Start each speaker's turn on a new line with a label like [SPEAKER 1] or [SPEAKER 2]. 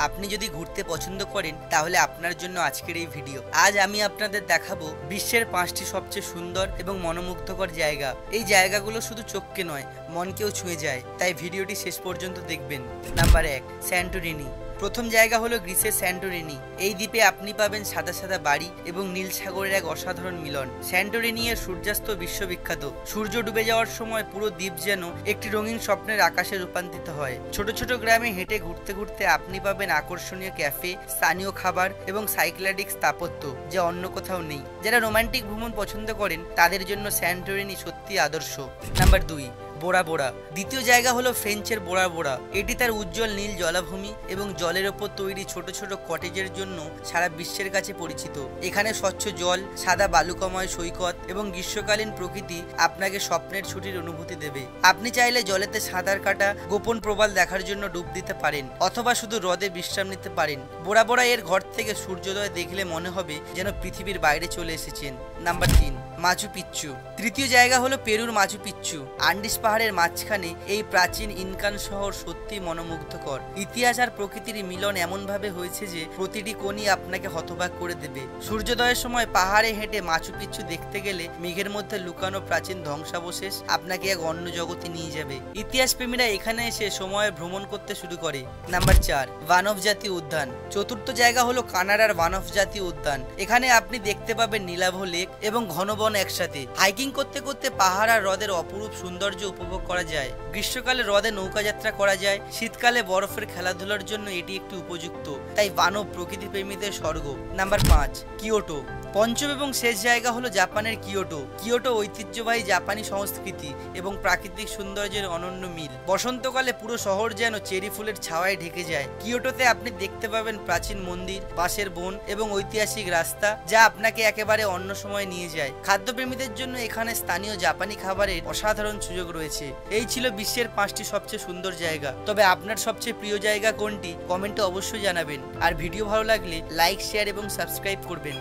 [SPEAKER 1] আপনি যদি ঘুরতে পছন্দ করেন তাহলে আপনার জন্য আজকের এই ভিডিও। আজ আমি আপনাদের দেখাবো বিশ্বের 5টি সবচেয়ে সুন্দর এবং মনোমুগ্ধকর জায়গা। এই জায়গাগুলো শুধু চোখকে নয়, মনকেও ছুঁয়ে যায়, তাই ভিডিওটি শেষ পর্যন্ত দেখবেন। Number 1, Santorini. প্রথম জায়গা হলো গ্রিসের স্যান্টোরিনি। এই দ্বীপে আপনি পাবেন সাদা সাদা বাড়ি এবং নীল সাগরের এক অসাধারণ মিলন। স্যান্টোরিনি এর সূর্যাস্ত বিশ্ববিখ্যাত। সূর্য ডুবে যাওয়ার সময় পুরো দ্বীপ যেন একটি রঙিন স্বপ্নের আকাশে রূপান্তরিত হয়। ছোট ছোট গ্রামে হেঁটে ঘুরতে ঘুরতে আপনি পাবেন আকর্ষণীয় ক্যাফে, স্থানীয় খাবার এবং সাইক্লাডিক স্থাপত্য যা অন্য কোথাও নেই। যারা রোমান্টিক ভ্রমণ পছন্দ করেন তাদের জন্য স্যান্টোরিনি সত্যি আদর্শ। নাম্বার 2, বোরা বোরা। দ্বিতীয় জায়গা হলো ফ্রেঞ্চের বোরা বোরা। এটি তার উজ্জ্বল নীল জলাভূমি এবং জলের ওপর তৈরি ছোট ছোট কটেজের জন্য সারা বিশ্বের কাছে পরিচিত। এখানে স্বচ্ছ জল, সাদা বালুকাময় সৈকত এবং গ্রীষ্মকালীন প্রকৃতি আপনাকে স্বপ্নের ছুটির অনুভূতি দেবে। আপনি চাইলে জলেতে সাঁতার কাটা, গোপন প্রবাল দেখার জন্য ডুব দিতে পারেন অথবা শুধু হ্রদে বিশ্রাম নিতে পারেন। বোরা বোরা এর ঘর থেকে সূর্যোদয় দেখলে মনে হবে যেন পৃথিবীর বাইরে চলে এসেছেন। Number 3, মাচু Picchu. তৃতীয় জায়গা হলো পেরুর মাচু পিচ্চু। আন্ডিস পাহাড়ের মাঝখানে এই প্রাচীন ইনকান শহর সত্যি মনোমুগ্ধকর। ইতিহাস আর প্রকৃতির মিলন এমনভাবে হয়েছে যে প্রতিটি কোণই আপনাকে হতবাক করে দেবে। সূর্যোদয়ের সময় পাহাড়ে হেঁটে মাচু পিচ্চু দেখতে গেলে মেঘের মধ্যে লুকানো প্রাচীন ধ্বংসাবশেষ আপনাকে এক অন্য জগতে নিয়ে যাবে। ইতিহাস প্রেমীরা এখানে এসে সময়ে ভ্রমণ করতে শুরু করে। নাম্বার 4, বানফ জাতীয় উদ্যান। চতুর্থ জায়গা হলো কানাডার বানফ জাতীয় উদ্যান। এখানে আপনি দেখতে পাবেন নীলাভ লেক এবং ঘন বন একসাথে। হাইকিং করতে করতে পাহাড় আর হ্রদের অপরূপ সৌন্দর্য উপভোগ করা যায়। গ্রীষ্মকালে হ্রদে নৌকাযাত্রা করা যায়, শীতকালে বরফের খেলাধুলার জন্য এটি একটি উপযুক্ত। তাই বানফ প্রকৃতি প্রেমীদের স্বর্গ। Number 5, Kyoto. পঞ্চম এবং শেষ জায়গা হলো জাপানের কিয়োটো। কিয়োটো ঐতিহ্যবাহী জাপানি সংস্কৃতি এবং প্রাকৃতিক সৌন্দর্যের অনন্য মিল। বসন্তকালে পুরো শহর যেন চেরি ফুলের ছাওয়ায় ঢেকে যায়। কিয়োটোতে আপনি দেখতে পাবেন প্রাচীন মন্দির, বাঁশের বন এবং ঐতিহাসিক রাস্তা যা আপনাকে একেবারে অন্য সময় নিয়ে যায়। খাদ্যপ্রেমীদের জন্য এখানে স্থানীয় জাপানি খাবারের অসাধারণ সুযোগ রয়েছে। এই ছিল বিশ্বের 5টি সবচেয়ে সুন্দর জায়গা। তবে আপনার সবচেয়ে প্রিয় জায়গা কোনটি কমেন্টে অবশ্যই জানাবেন। আর ভিডিও ভালো লাগলে লাইক, শেয়ার এবং সাবস্ক্রাইব করবেন।